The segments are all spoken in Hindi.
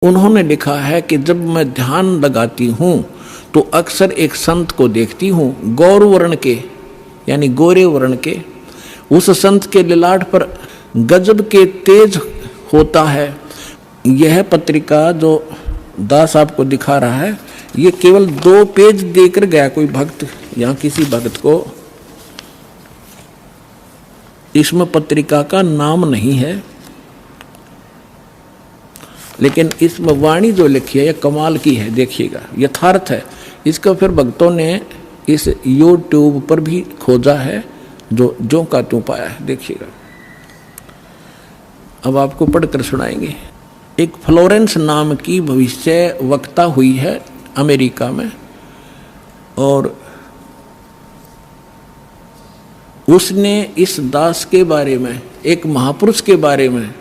उन्होंने लिखा है कि जब मैं ध्यान लगाती हूँ तो अक्सर एक संत को देखती हूँ, गौर वर्ण के यानी गोरे वर्ण के। उस संत के ललाट पर गजब के तेज होता है। यह पत्रिका जो दास आपको दिखा रहा है, ये केवल 2 पेज देकर गया कोई भक्त, यहाँ किसी भक्त को इसमें पत्रिका का नाम नहीं है, लेकिन इसमें वाणी जो लिखी है यह कमाल की है। देखिएगा, यथार्थ है। इसको फिर भक्तों ने इस YouTube पर भी खोजा है, जो का त्यों पाया है। देखिएगा, अब आपको पढ़कर सुनाएंगे। एक फ्लोरेंस नाम की भविष्य वक्ता हुई है अमेरिका में, और उसने इस दास के बारे में, एक महापुरुष के बारे में,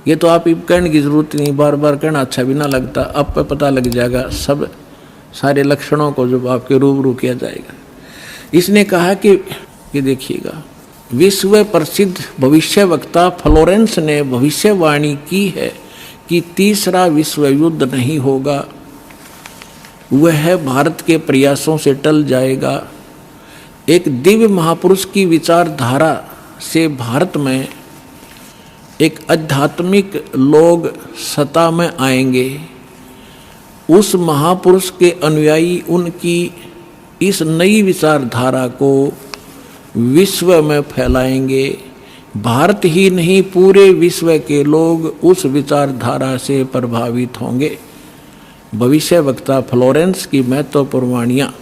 ये तो आप कहने की जरूरत नहीं, बार बार कहना अच्छा भी ना लगता, अब पे पता लग जाएगा सब सारे लक्षणों को जब आपके रूबरू किया जाएगा। इसने कहा कि देखिएगा, विश्व प्रसिद्ध भविष्य वक्ता फ्लोरेंस ने भविष्यवाणी की है कि तीसरा विश्व युद्ध नहीं होगा, वह भारत के प्रयासों से टल जाएगा। एक दिव्य महापुरुष की विचारधारा से भारत में एक आध्यात्मिक लोग सत्ता में आएंगे। उस महापुरुष के अनुयायी उनकी इस नई विचारधारा को विश्व में फैलाएंगे। भारत ही नहीं, पूरे विश्व के लोग उस विचारधारा से प्रभावित होंगे। भविष्य वक्ता फ्लोरेंस की महत्वपूर्ण वाणियाँ।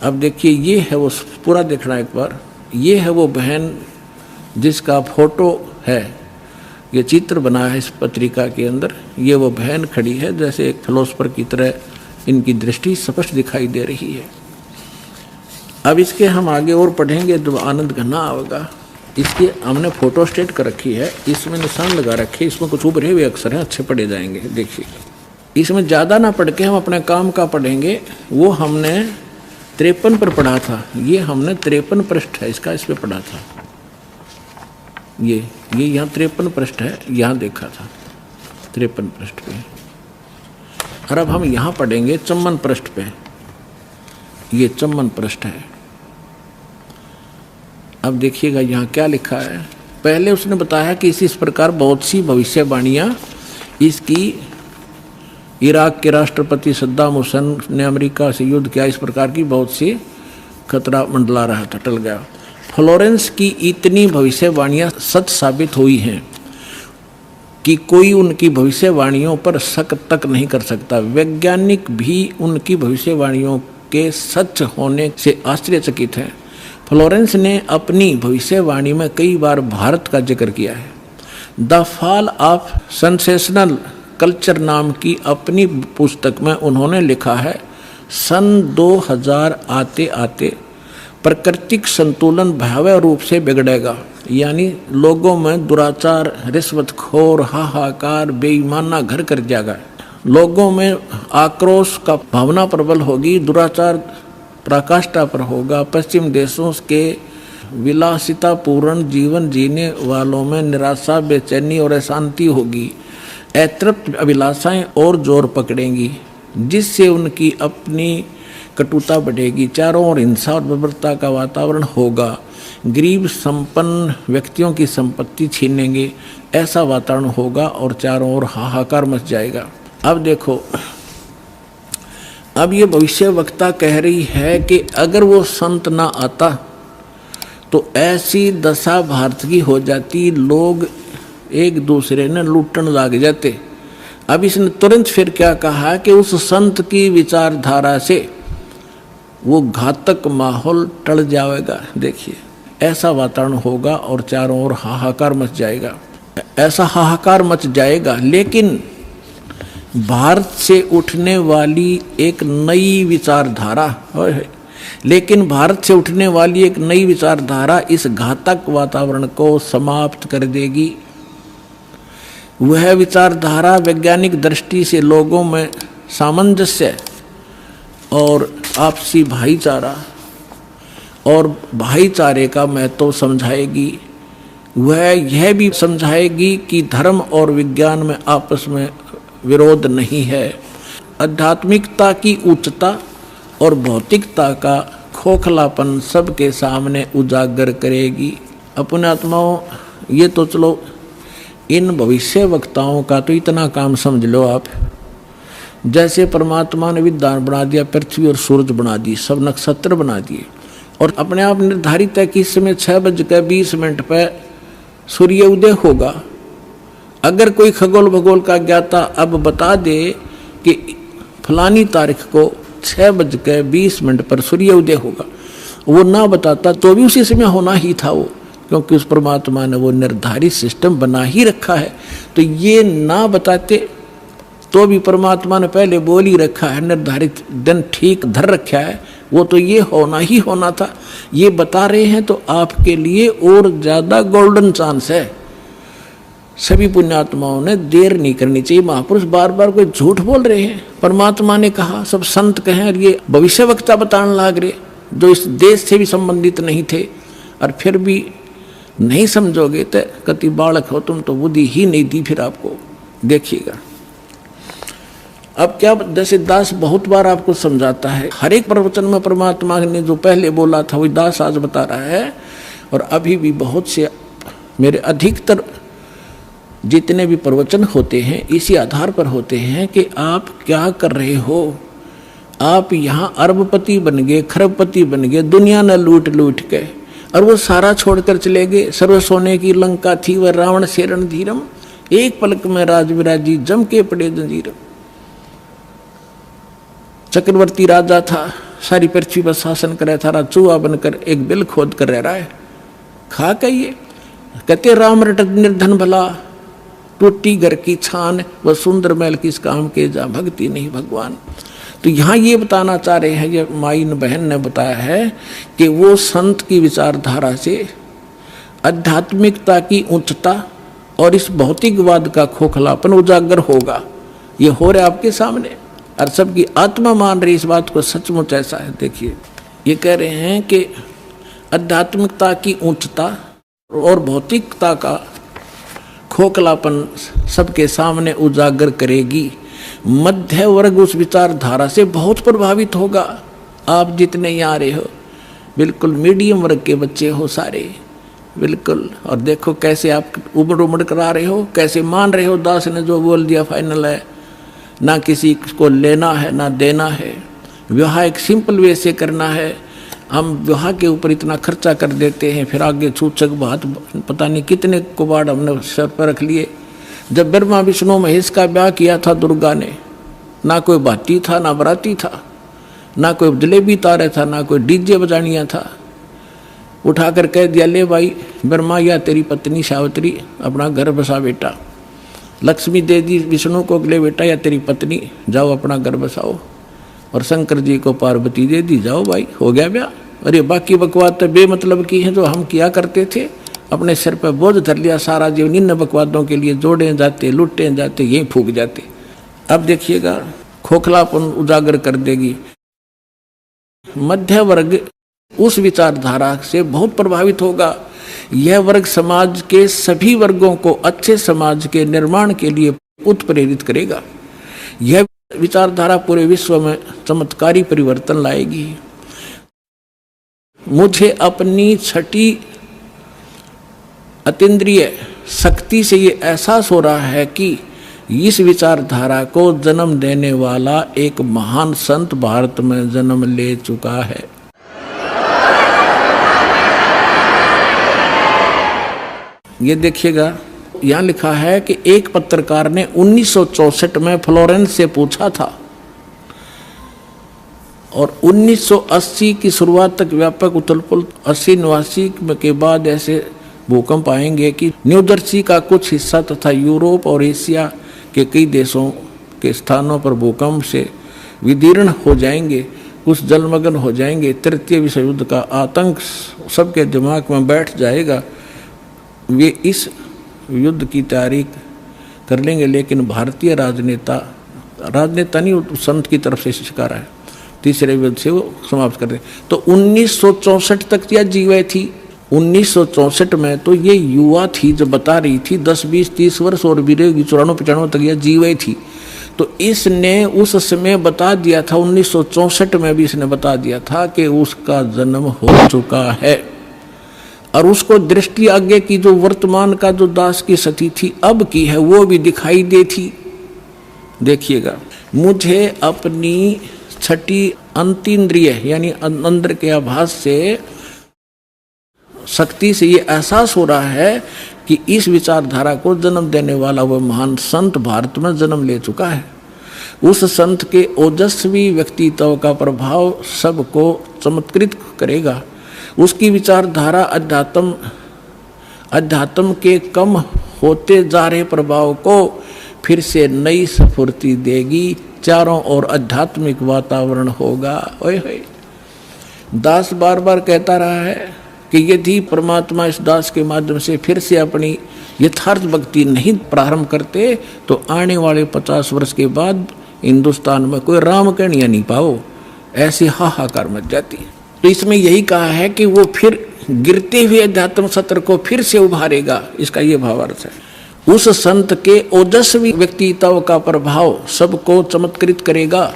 अब देखिए, ये है वो, पूरा देखना एक बार। ये है वो बहन जिसका फोटो है, ये चित्र बना है इस पत्रिका के अंदर। ये वो बहन खड़ी है, जैसे एक फिलोसफर की तरह इनकी दृष्टि स्पष्ट दिखाई दे रही है। अब इसके हम आगे और पढ़ेंगे जब आनंद घना आएगा। इसकी हमने फोटो स्टेट कर रखी है, इसमें निशान लगा रखे, इसमें कुछ उभरे हुए अक्षर हैं, अच्छे पढ़े जाएंगे। देखिए, इसमें ज़्यादा ना पढ़ के हम अपने काम का पढ़ेंगे। वो हमने 53 पर पढ़ा था, ये हमने 53 पृष्ठ है इसका, इस पर पढ़ा था। ये यहाँ 53 पृष्ठ है, यहाँ देखा था 53 पृष्ठ पे। और अब हम यहाँ पढ़ेंगे 54 पृष्ठ पे। ये 54 पृष्ठ है। अब देखिएगा यहाँ क्या लिखा है। पहले उसने बताया कि इस प्रकार बहुत सी भविष्यवाणियाँ इसकी, इराक के राष्ट्रपति सद्दाम हुसैन ने अमेरिका से युद्ध किया, इस प्रकार की बहुत सी खतरा मंडला रहा था, टल गया। फ्लोरेंस की इतनी भविष्यवाणियाँ सच साबित हुई हैं कि कोई उनकी भविष्यवाणियों पर शक तक नहीं कर सकता। वैज्ञानिक भी उनकी भविष्यवाणियों के सच होने से आश्चर्यचकित हैं। फ्लोरेंस ने अपनी भविष्यवाणी में कई बार भारत का जिक्र किया है। The fall of sensational culture नाम की अपनी पुस्तक में उन्होंने लिखा है, सन 2000 आते आते प्राकृतिक संतुलन भयावह रूप से बिगड़ेगा। यानी लोगों में दुराचार, रिश्वतखोर, हाहाकार, बेईमाना घर कर जाएगा। लोगों में आक्रोश का भावना प्रबल होगी, दुराचार पराकाष्ठा पर होगा। पश्चिम देशों के विलासितापूर्ण जीवन जीने वालों में निराशा, बेचैनी और अशांति होगी। अतृप्त अभिलाषाएं और जोर पकड़ेंगी, जिससे उनकी अपनी कटुता बढ़ेगी। चारों ओर हिंसा और बर्बरता का वातावरण होगा। गरीब संपन्न व्यक्तियों की संपत्ति छीनेंगे, ऐसा वातावरण होगा और चारों ओर हाहाकार मच जाएगा। अब देखो, अब ये भविष्य वक्ता कह रही है कि अगर वो संत ना आता तो ऐसी दशा भारत की हो जाती, लोग एक दूसरे ने लूटने लग जाते। अब इसने तुरंत फिर क्या कहा कि उस संत की विचारधारा से वो घातक माहौल टल जाएगा। देखिए, ऐसा वातावरण होगा और चारों ओर हाहाकार मच जाएगा। ऐसा हाहाकार मच जाएगा, लेकिन भारत से उठने वाली एक नई विचारधारा, इस घातक वातावरण को समाप्त कर देगी। वह विचारधारा वैज्ञानिक दृष्टि से लोगों में सामंजस्य और आपसी भाईचारा और भाईचारे का महत्व समझाएगी। वह यह भी समझाएगी कि धर्म और विज्ञान में आपस में विरोध नहीं है। आध्यात्मिकता की उच्चता और भौतिकता का खोखलापन सबके सामने उजागर करेगी। अपने आत्माओं, ये तो चलो इन भविष्य वक्ताओं का तो इतना काम समझ लो आप, जैसे परमात्मा ने विद्वान बना दिया, पृथ्वी और सूरज बना दी, सब नक्षत्र बना दिए, और अपने आप निर्धारित है कि इस समय 6:20 पर सूर्य उदय होगा। अगर कोई खगोल भगोल का ज्ञाता अब बता दे कि फलानी तारीख को 6:20 पर सूर्य उदय होगा, वो ना बताता तो भी उसी समय होना ही था वो, क्योंकि उस परमात्मा ने वो निर्धारित सिस्टम बना ही रखा है। तो ये ना बताते तो भी परमात्मा ने पहले बोल ही रखा है, निर्धारित दिन ठीक धर रखा है, वो तो ये होना ही होना था। ये बता रहे हैं तो आपके लिए और ज़्यादा गोल्डन चांस है। सभी पुण्यात्माओं ने देर नहीं करनी चाहिए। महापुरुष बार बार कोई झूठ बोल रहे हैं, परमात्मा ने कहा, सब संत कहें, और ये भविष्यवक्ता बताने लग रहे जो इस देश से भी संबंधित नहीं थे, और फिर भी नहीं समझोगे तो कति बालक हो तुम, तो बुद्धि ही नहीं दी फिर आपको। देखिएगा अब क्या, जैसे दास बहुत बार आपको समझाता है, हर एक प्रवचन में परमात्मा ने जो पहले बोला था वही दास आज बता रहा है। और अभी भी बहुत से मेरे अधिकतर जितने भी प्रवचन होते हैं इसी आधार पर होते हैं कि आप क्या कर रहे हो। आप यहाँ अरबपति बन गए, खरबपति बन गए, दुनिया न लूट लूट के, और वो सारा छोड़कर चले गए। सर्व सोने की लंका थी वह रावण से रणधीरम, एक पलक में राज विराजी जम के पड़े जंजीरम। चक्रवर्ती राजा था, सारी पृथ्वी पर शासन कर रहा था, चूहा बनकर एक बिल खोद कर रह रहा है। खा कहिए, कहते राम रट निर्धन भला, टूटी घर की छान, वह सुंदर महल किस काम के, जा भक्ति नहीं भगवान। तो यहाँ ये बताना चाह रहे हैं, ये माइन बहन ने बताया है कि वो संत की विचारधारा से आध्यात्मिकता की उच्चता और इस भौतिकवाद का खोखलापन उजागर होगा। ये हो रहा है आपके सामने, और सबकी आत्मा मान रही इस बात को, सचमुच ऐसा है। देखिए ये कह रहे हैं कि आध्यात्मिकता की उच्चता और भौतिकता का खोखलापन सबके सामने उजागर करेगी। मध्य वर्ग उस विचारधारा से बहुत प्रभावित होगा। आप जितने यहाँ आ रहे हो बिल्कुल मीडियम वर्ग के बच्चे हो सारे, बिल्कुल, और देखो कैसे आप उमड़ उमड़ कर आ रहे हो, कैसे मान रहे हो दास ने जो बोल दिया फाइनल है, ना किसी को लेना है ना देना है। विवाह एक सिंपल वे से करना है। हम विवाह के ऊपर इतना खर्चा कर देते हैं, फिर आगे छूचक बात, पता नहीं कितने कुबाड़ हमने सर पर रख लिए। जब ब्रह्मा विष्णु महेश का ब्याह किया था दुर्गा ने, ना कोई भाती था ना बराती था, ना कोई जलेबी तारे था, ना कोई डीजे बजानिया था। उठाकर कह दिया, ले भाई ब्रह्मा या तेरी पत्नी सावित्री अपना घर बसा बेटा। लक्ष्मी दे दी विष्णु को, ले बेटा या तेरी पत्नी जाओ अपना घर बसाओ। और शंकर जी को पार्वती दे दी, जाओ भाई हो गया ब्याह। अरे बाकी बकवाद तो बेमतलब की है जो हम किया करते थे, अपने सिर पर बोझ धर लिया सारा जीवन इन बकवादों के लिए, जोड़े जाते लुटे जाते यहीं फूक जाते। अब देखिएगा खोखलापन उजागर कर देगी। मध्य वर्ग उस विचारधारा से बहुत प्रभावित होगा। यह वर्ग समाज के सभी वर्गों को अच्छे समाज के निर्माण के लिए उत्प्रेरित करेगा। यह विचारधारा पूरे विश्व में चमत्कारी परिवर्तन लाएगी। मुझे अपनी छठी अतीन्द्रिय शक्ति से ये एहसास हो रहा है कि इस विचारधारा को जन्म देने वाला एक महान संत भारत में जन्म ले चुका है। ये देखिएगा, यहाँ लिखा है कि एक पत्रकार ने 1964 में फ्लोरेंस से पूछा था और 1980 की शुरुआत तक व्यापक उथल-पुथल 80-89 के बाद ऐसे भूकंप आएंगे कि न्यू जर्सी का कुछ हिस्सा तथा यूरोप और एशिया के कई देशों के स्थानों पर भूकंप से विदीर्ण हो जाएंगे, कुछ जलमग्न हो जाएंगे। तृतीय विश्व युद्ध का आतंक सबके दिमाग में बैठ जाएगा। वे इस युद्ध की तैयारी कर लेंगे, लेकिन भारतीय राजनेता नहीं संत की तरफ से शिकार है, तीसरे युद्ध से वो समाप्त कर दे। तो 1964 तक यह जीवे थी। 1964 में तो ये युवा थी जो बता रही थी 10, 20, 30 वर्ष और भी रहेगी, 94-95 तक यह जीवे थी। तो इसने उस समय बता दिया था, 1964 में भी इसने बता दिया था कि उसका जन्म हो चुका है। और उसको दृष्टि आगे की जो वर्तमान का जो दास की सती थी अब की है वो भी दिखाई देती। देखिएगा, मुझे अपनी छठी अंतीन्द्रिय यानी अंदर के आभास से शक्ति से ये एहसास हो रहा है कि इस विचारधारा को जन्म देने वाला वह महान संत भारत में जन्म ले चुका है। उस संत के ओजस्वी व्यक्तित्व का प्रभाव सबको चमत्कृत करेगा। उसकी विचारधारा अध्यात्म के कम होते जा रहे प्रभाव को फिर से नई स्फूर्ति देगी। चारों ओर आध्यात्मिक वातावरण होगा। ओए होए, दास बार बार कहता रहा है कि यदि परमात्मा इस दास के माध्यम से फिर से अपनी यथार्थ भक्ति नहीं प्रारंभ करते तो आने वाले 50 वर्ष के बाद हिंदुस्तान में कोई राम कहानियां नहीं पाओ, ऐसी हाहाकार मच जाती। तो इसमें यही कहा है कि वो फिर गिरते हुए अध्यात्म सत्र को फिर से उभारेगा, इसका ये भावार्थ है। उस संत के ओजस्वी व्यक्तित्व का प्रभाव सबको चमत्कृत करेगा।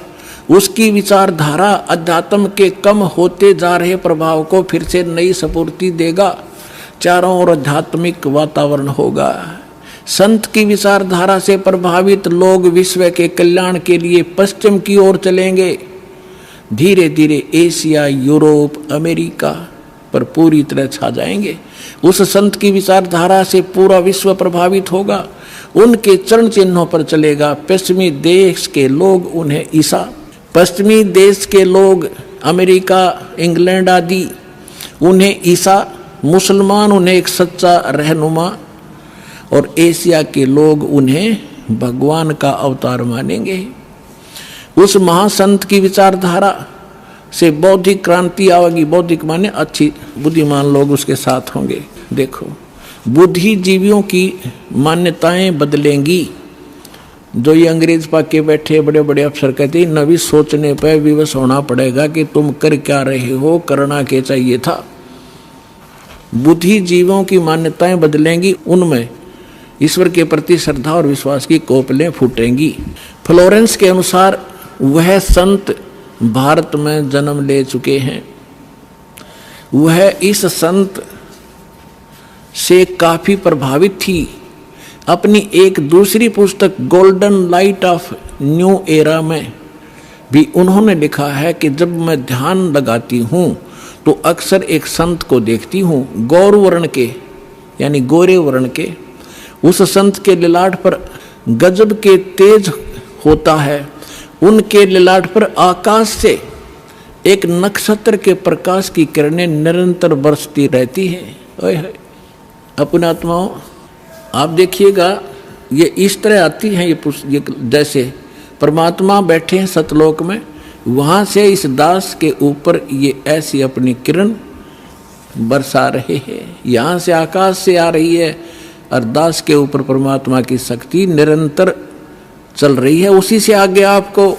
उसकी विचारधारा अध्यात्म के कम होते जा रहे प्रभाव को फिर से नई स्फूर्ति देगा। चारों ओर आध्यात्मिक वातावरण होगा। संत की विचारधारा से प्रभावित लोग विश्व के कल्याण के लिए पश्चिम की ओर चलेंगे। धीरे धीरे एशिया, यूरोप, अमेरिका पर पूरी तरह छा जाएंगे। उस संत की विचारधारा से पूरा विश्व प्रभावित होगा। उनके चरण चिन्हों पर चलेगा। पश्चिमी देश के लोग उन्हें ईसा, पश्चिमी देश के लोग अमेरिका, इंग्लैंड आदि उन्हें ईसा, मुसलमान उन्हें एक सच्चा रहनुमा और एशिया के लोग उन्हें भगवान का अवतार मानेंगे। उस महासंत की विचारधारा से बौद्धिक क्रांति आएगी। बौद्धिक माने अच्छी बुद्धिमान लोग उसके साथ होंगे। देखो, बुद्धिजीवियों की मान्यताएं बदलेंगी। जो ये अंग्रेज पाके बैठे बड़े बड़े अफसर कहते हैं नवी सोचने पर विवश होना पड़ेगा कि तुम कर क्या रहे हो, करना क्या चाहिए था। बुद्धिजीवियों की मान्यताएं बदलेंगी, उनमें ईश्वर के प्रति श्रद्धा और विश्वास की कोपलें फूटेंगी। फ्लोरेंस के अनुसार वह संत भारत में जन्म ले चुके हैं। वह इस संत से काफी प्रभावित थी। अपनी एक दूसरी पुस्तक golden light of new era में भी उन्होंने लिखा है कि जब मैं ध्यान लगाती हूँ तो अक्सर एक संत को देखती हूँ, गौर वर्ण के यानी गोरे वर्ण के। उस संत के ललाट पर गजब के तेज होता है। उनके ललाट पर आकाश से एक नक्षत्र के प्रकाश की किरणें निरंतर बरसती रहती हैं। ओए होए, अपने आत्माओं, आप देखिएगा ये इस तरह आती हैं। ये जैसे परमात्मा बैठे हैं सतलोक में, वहाँ से इस दास के ऊपर ये ऐसी अपनी किरण बरसा रहे हैं। यहाँ से आकाश से आ रही है और दास के ऊपर परमात्मा की शक्ति निरंतर चल रही है। उसी से आगे आपको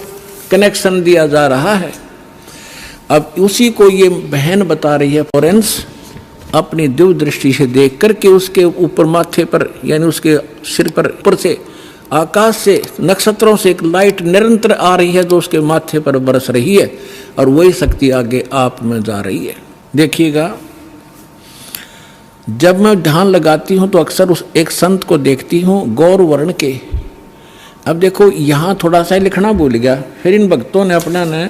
कनेक्शन दिया जा रहा है। अब उसी को ये बहन बता रही है फ्लोरेंस अपनी दिव्य दृष्टि से देख करके उसके ऊपर माथे पर यानी उसके सिर पर ऊपर से आकाश से नक्षत्रों से एक लाइट निरंतर आ रही है जो उसके माथे पर बरस रही है और वही शक्ति आगे आप में जा रही है। देखिएगा, जब मैं ध्यान लगाती हूँ तो अक्सर उस एक संत को देखती हूँ गौर वर्ण के। अब देखो यहाँ थोड़ा सा लिखना भूल गया, फिर इन भक्तों ने अपना ने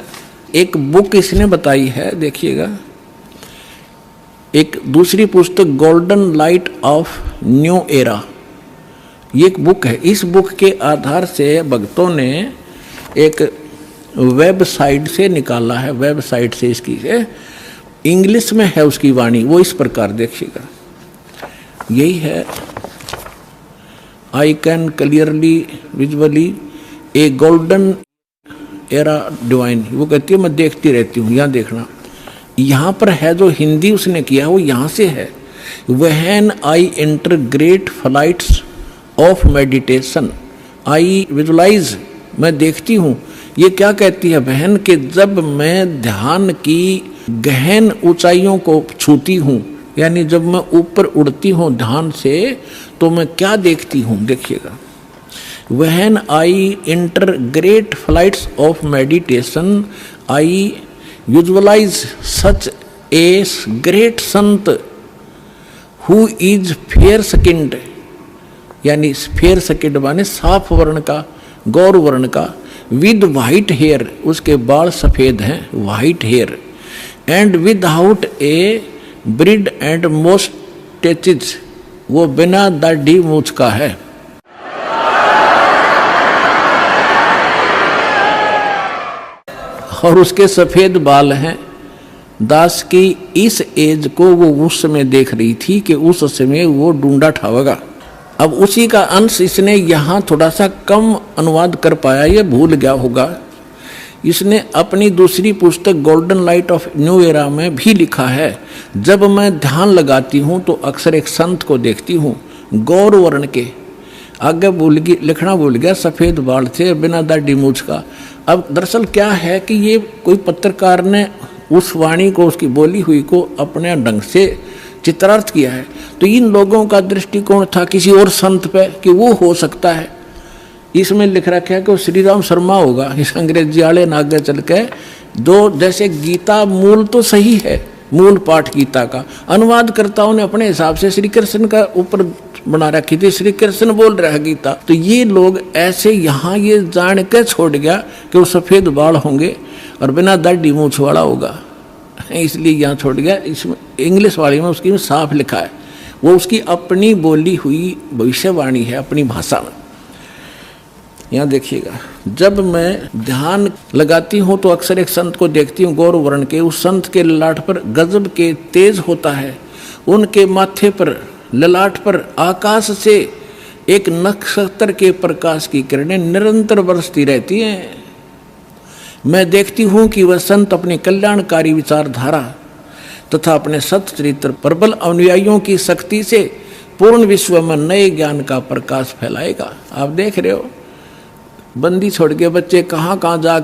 एक बुक इसने बताई है। देखिएगा, एक दूसरी पुस्तक golden light of new era, ये एक बुक है। इस बुक के आधार से भक्तों ने एक वेबसाइट से निकाला है। वेबसाइट से इसकी इंग्लिश में है उसकी वाणी, वो इस प्रकार देखिएगा, यही है। I can clearly visually A golden era divine, वो कहती है मैं देखती रहती हूँ। यहाँ देखना, यहाँ पर है जो हिंदी उसने किया वो यहाँ से है। When I enter great flights of meditation I visualise, मैं देखती हूँ। ये क्या कहती है बहन कि जब मैं ध्यान की गहन ऊंचाइयों को छूती हूँ, यानी जब मैं ऊपर उड़ती हूँ ध्यान से, तो मैं क्या देखती हूँ। देखिएगा, When I enter great flights of meditation, I visualize such a great sant who is fair skinned, यानी फेयर skinned माने साफ वर्ण का, गौर वर्ण का, with white hair, उसके बाल सफेद हैं, white hair, and without a beard and mustaches, वो बिना दाढ़ी मूछ का है। और उसके सफेद बाल हैं। दास की इस एज को वो उस समय देख रही थी कि उस समय वो ढूंढा ठावेगा। अब उसी का अंश इसने यहाँ थोड़ा सा कम अनुवाद कर पाया, ये भूल गया होगा। इसने अपनी दूसरी पुस्तक golden light of new era में भी लिखा है, जब मैं ध्यान लगाती हूँ तो अक्सर एक संत को देखती हूँ, गौर वर्ण के, आगे लिखना भूल गया, सफ़ेद बाल थे, बिना दाढ़ी मूछ का। अब दरअसल क्या है कि ये कोई पत्रकार ने उस वाणी को, उसकी बोली हुई को अपने ढंग से चित्रार्थ किया है। तो इन लोगों का दृष्टिकोण था किसी और संत पे कि वो हो सकता है। इसमें लिख रखा है कि वो श्री राम शर्मा होगा। इस अंग्रेजी वाले ने आगे चल के दो, जैसे गीता मूल तो सही है, मूल पाठ गीता का, अनुवादकर्ताओं ने अपने हिसाब से श्री कृष्ण का ऊपर बना रखी थी, श्री कृष्ण बोल रहा है गीता। तो ये लोग ऐसे यहाँ ये जान के छोड़ गया कि वो सफ़ेद बाल होंगे और बिना दाढ़ी मूछ वाला होगा, इसलिए यहाँ छोड़ गया। इसमें इंग्लिश वाली में उसकी में साफ लिखा है, वो उसकी अपनी बोली हुई भविष्यवाणी है अपनी भाषा में। यहाँ देखिएगा, जब मैं ध्यान लगाती हूँ तो अक्सर एक संत को देखती हूँ गौर वर्ण के। उस संत के ललाट पर गजब के तेज होता है, उनके माथे पर ललाट पर आकाश से एक नक्षत्र के प्रकाश की किरणें निरंतर बरसती रहती हैं। मैं देखती हूँ कि वह संत अपनी कल्याणकारी विचारधारा तथा अपने सच्चरित्र प्रबल अनुयायियों की शक्ति से पूर्ण विश्व में नए ज्ञान का प्रकाश फैलाएगा। आप देख रहे हो, बंदी छोड़ के बच्चे कहाँ कहाँ जा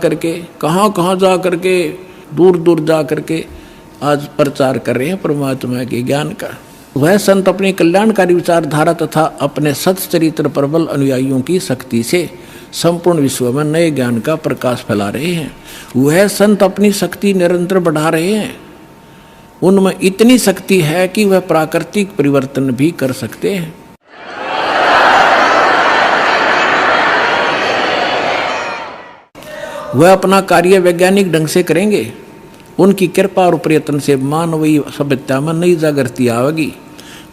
करके दूर दूर जा करके आज प्रचार कर रहे हैं परमात्मा के ज्ञान का। वह संत अपनी कल्याणकारी विचारधारा तथा अपने सच्चरित्र प्रबल अनुयायियों की शक्ति से संपूर्ण विश्व में नए ज्ञान का प्रकाश फैला रहे हैं। वह संत अपनी शक्ति निरंतर बढ़ा रहे हैं। उनमें इतनी शक्ति है कि वह प्राकृतिक परिवर्तन भी कर सकते हैं। वह अपना कार्य वैज्ञानिक ढंग से करेंगे। उनकी कृपा और प्रयत्न से मानवीय सभ्यता में नई जागृति आएगी।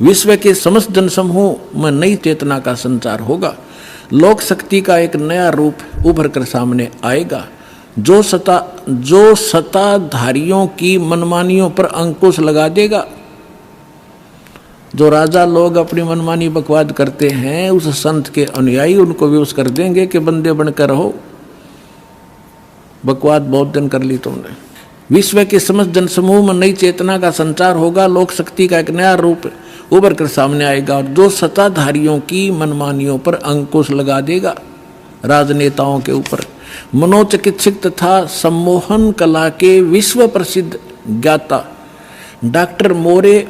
विश्व के समस्त जनसमूह में नई चेतना का संचार होगा। लोक शक्ति का एक नया रूप उभर कर सामने आएगा, जो सत्ताधारियों की मनमानियों पर अंकुश लगा देगा। जो राजा लोग अपनी मनमानी बकवाद करते हैं, उस संत के अनुयायी उनको विवश कर देंगे कि बंदे बनकर रहो, बकवाद बहुत दिन कर ली तुमने। विश्व के समस्त जनसमूह में नई चेतना का संचार होगा। लोक शक्ति का एक नया रूप उभर कर सामने आएगा और जो सत्ताधारियों की मनमानियों पर अंकुश लगा देगा। राजनेताओं के ऊपर मनोचिकित्सक तथा सम्मोहन कला के विश्व प्रसिद्ध ज्ञाता डॉक्टर मोरे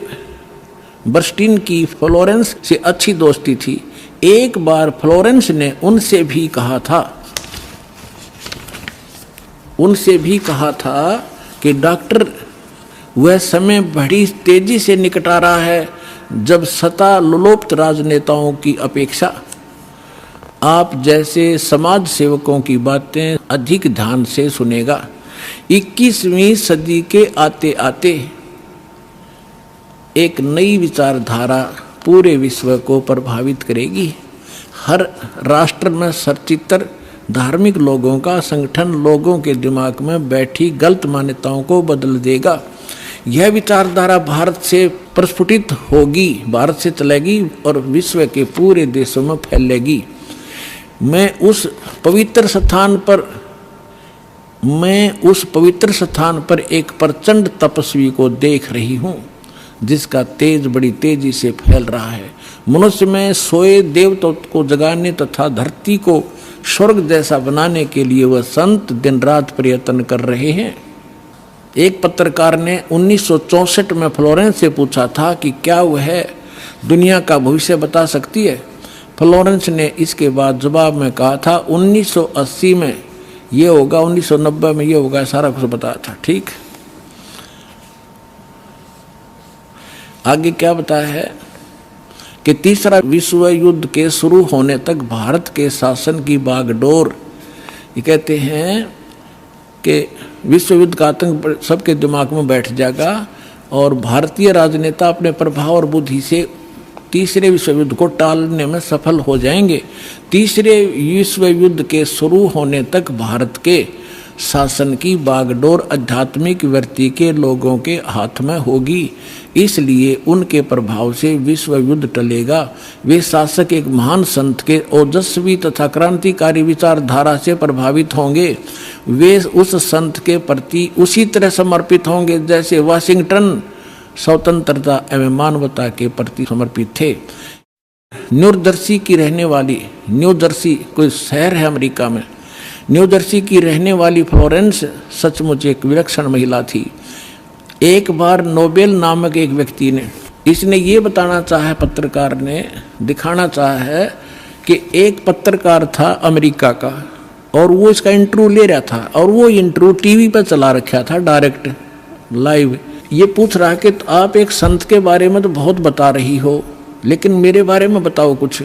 बर्स्टीन की फ्लोरेंस से अच्छी दोस्ती थी। एक बार फ्लोरेंस ने उनसे भी कहा था कि डॉक्टर, वह समय बड़ी तेजी से निकट आ रहा है जब सत्ता लोलुप्त राजनेताओं की अपेक्षा आप जैसे समाज सेवकों की बातें अधिक ध्यान से सुनेगा। 21वीं सदी के आते आते एक नई विचारधारा पूरे विश्व को प्रभावित करेगी। हर राष्ट्र में सचित्र धार्मिक लोगों का संगठन लोगों के दिमाग में बैठी गलत मान्यताओं को बदल देगा। यह विचारधारा भारत से प्रस्फुटित होगी, भारत से चलेगी और विश्व के पूरे देशों में फैलेगी। मैं उस पवित्र स्थान पर एक प्रचंड तपस्वी को देख रही हूँ, जिसका तेज बड़ी तेजी से फैल रहा है। मनुष्य में सोए देवताओं को जगाने तथा धरती को स्वर्ग जैसा बनाने के लिए वह संत दिन रात प्रयत्न कर रहे हैं। एक पत्रकार ने 1964 में फ्लोरेंस से पूछा था कि क्या वह दुनिया का भविष्य बता सकती है। फ्लोरेंस ने इसके बाद जवाब में कहा था 1980 में ये होगा, 1990 में ये होगा, सारा कुछ बताया था। ठीक, आगे क्या बताया है कि तीसरा विश्व युद्ध के शुरू होने तक भारत के शासन की बागडोर, ये कहते हैं कि विश्व युद्ध का आतंक सबके दिमाग में बैठ जाएगा और भारतीय राजनेता अपने प्रभाव और बुद्धि से तीसरे विश्व युद्ध को टालने में सफल हो जाएंगे। तीसरे विश्व युद्ध के शुरू होने तक भारत के शासन की बागडोर आध्यात्मिक वृत्ति के लोगों के हाथ में होगी, इसलिए उनके प्रभाव से विश्व युद्ध टलेगा। वे शासक एक महान संत के ओजस्वी तथा क्रांतिकारी विचारधारा से प्रभावित होंगे। वे उस संत के प्रति उसी तरह समर्पित होंगे जैसे वाशिंगटन स्वतंत्रता एवं मानवता के प्रति समर्पित थे। न्यू जर्सी की रहने वाली, न्यू जर्सी कोई शहर है अमेरिका में, न्यू जर्सी की रहने वाली फ्लोरेंस सचमुच एक विलक्षण महिला थी। एक बार नोबेल नामक एक व्यक्ति ने, इसने ये बताना चाहा, पत्रकार ने दिखाना चाहा है कि एक पत्रकार था अमेरिका का और वो इसका इंटरव्यू ले रहा था और वो इंटरव्यू टीवी पर चला रखा था डायरेक्ट लाइव। ये पूछ रहा कि तो आप एक संत के बारे में तो बहुत बता रही हो, लेकिन मेरे बारे में बताओ कुछ।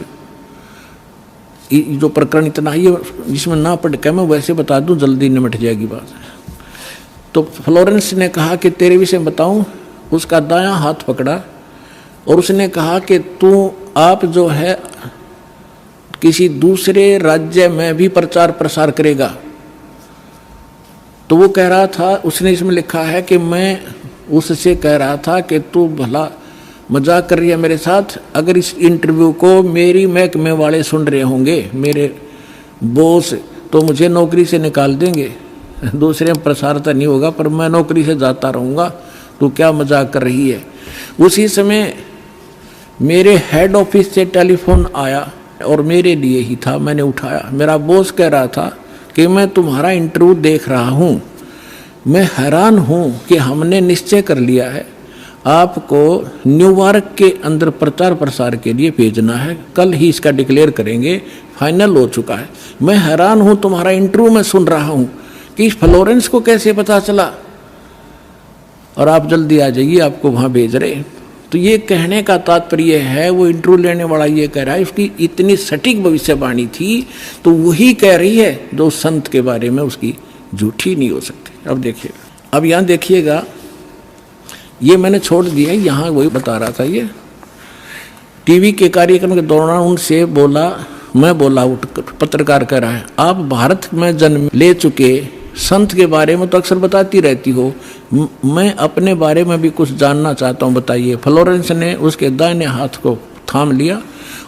जो प्रकरण इतना है जिसमें ना पढ़ के मैं वैसे बता दूं, जल्दी निमट जाएगी बात। तो फ्लोरेंस ने कहा कि तेरे विषय में बताऊं। उसका दायां हाथ पकड़ा और उसने कहा कि आप जो है किसी दूसरे राज्य में भी प्रचार प्रसार करेगा। तो वो कह रहा था, उसने इसमें लिखा है कि मैं उससे कह रहा था कि तू भला मजाक कर रही है मेरे साथ। अगर इस इंटरव्यू को मेरी महकमे वाले सुन रहे होंगे, मेरे बॉस, तो मुझे नौकरी से निकाल देंगे। दूसरे में प्रसार तो नहीं होगा पर मैं नौकरी से जाता रहूँगा। तू क्या मजाक कर रही है। उसी समय मेरे हेड ऑफिस से टेलीफोन आया और मेरे लिए ही था, मैंने उठाया। मेरा बॉस कह रहा था कि मैं तुम्हारा इंटरव्यू देख रहा हूँ, मैं हैरान हूँ कि हमने निश्चय कर लिया है आपको न्यूयॉर्क के अंदर प्रचार प्रसार के लिए भेजना है। कल ही इसका डिक्लेयर करेंगे, फाइनल हो चुका है। मैं हैरान हूँ, तुम्हारा इंटरव्यू मैं सुन रहा हूँ कि फ्लोरेंस को कैसे पता चला और आप जल्दी आ जाइए, आपको वहाँ भेज रहे। तो ये कहने का तात्पर्य है, वो इंटरव्यू लेने वाला ये कह रहा है उसकी इतनी सटीक भविष्यवाणी थी तो वही कह रही है जो संत के बारे में उसकी झूठी नहीं हो सकती। अब देखिए, अब यहाँ देखिएगा, ये मैंने छोड़ दिया, यहाँ वही बता रहा था। ये टीवी के कार्यक्रम के दौरान उनसे बोला, मैं बोला, पत्रकार कह रहा है, आप भारत में जन्म ले चुके संत के बारे में तो अक्सर बताती रहती हो, मैं अपने बारे में भी कुछ जानना चाहता हूँ, बताइए। फ्लोरेंस ने उसके दाहिने हाथ को थाम लिया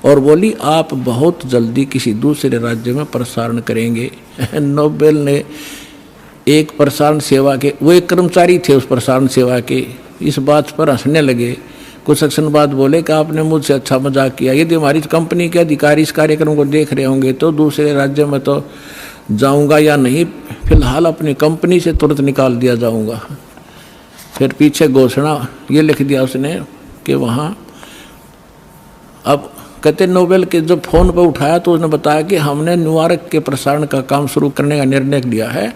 और बोली, आप बहुत जल्दी किसी दूसरे राज्य में प्रसारण करेंगे। नोबेल ने एक प्रसारण सेवा के, वो एक कर्मचारी थे उस प्रसारण सेवा के, इस बात पर हंसने लगे। कुछ सेक्शन बाद बोले कि आपने मुझसे अच्छा मजाक किया। यदि हमारी कंपनी के अधिकारी इस कार्यक्रम को देख रहे होंगे तो दूसरे राज्य में तो जाऊंगा या नहीं, फिलहाल अपनी कंपनी से तुरंत निकाल दिया जाऊंगा। फिर पीछे घोषणा ये लिख दिया उसने कि वहाँ, अब कहते नोबेल के जब फ़ोन पर उठाया तो उसने बताया कि हमने न्यूयॉर्क के प्रसारण का काम शुरू करने का निर्णय लिया है,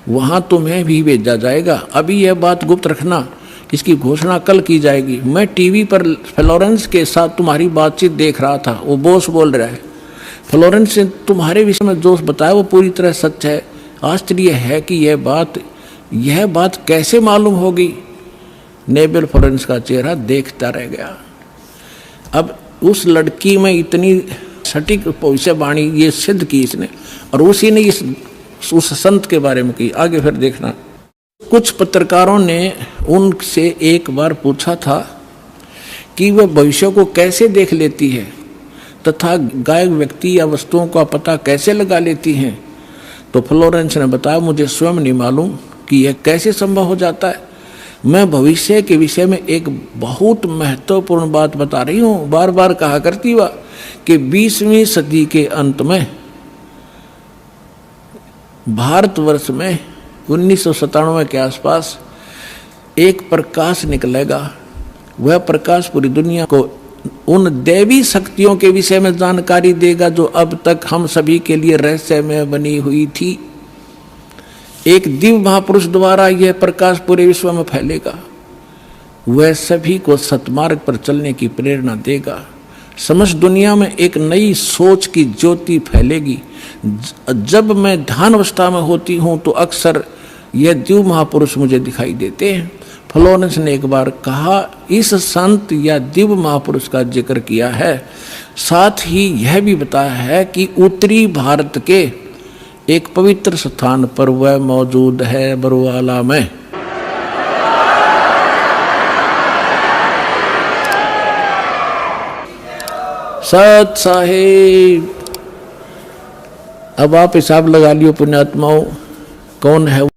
वहाँ तुम्हें भी भेजा जाएगा। अभी यह बात गुप्त रखना, इसकी घोषणा कल की जाएगी। मैं टीवी पर फ्लोरेंस के साथ तुम्हारी बातचीत देख रहा था, वो बॉस बोल रहा है। फ्लोरेंस ने तुम्हारे विषय में जो बताया वो पूरी तरह सच है। आश्चर्य है कि यह बात कैसे मालूम होगी। नोबेल फ्लोरेंस का चेहरा देखता रह गया। अब उस लड़की में इतनी सटीक भविष्यवाणी ये सिद्ध की इसने, और उसी ने उस संत के बारे में की। आगे फिर देखना, कुछ पत्रकारों ने उनसे एक बार पूछा था कि वह भविष्य को कैसे देख लेती है तथा गायक व्यक्ति या वस्तुओं का पता कैसे लगा लेती हैं। तो फ्लोरेंस ने बताया, मुझे स्वयं नहीं मालूम कि यह कैसे संभव हो जाता है। मैं भविष्य के विषय में एक बहुत महत्वपूर्ण बात बता रही हूँ। बार बार कहा करती वह कि 20वीं सदी के अंत में भारतवर्ष में 1997 के आसपास एक प्रकाश निकलेगा। वह प्रकाश पूरी दुनिया को उन दैवी शक्तियों के विषय में जानकारी देगा जो अब तक हम सभी के लिए रहस्यमय बनी हुई थी। एक दिव्य महापुरुष द्वारा यह प्रकाश पूरे विश्व में फैलेगा। वह सभी को सतमार्ग पर चलने की प्रेरणा देगा। समस्त दुनिया में एक नई सोच की ज्योति फैलेगी। जब मैं ध्यान अवस्था में होती हूँ तो अक्सर यह दिव्य महापुरुष मुझे दिखाई देते हैं। फ्लोरेंस ने एक बार कहा, इस संत या दिव्य महापुरुष का जिक्र किया है, साथ ही यह भी बताया है कि उत्तरी भारत के एक पवित्र स्थान पर वह मौजूद है, बरुआला में। सत साहिब। अब आप हिसाब लगा लियो पुण्यात्माओं, कौन है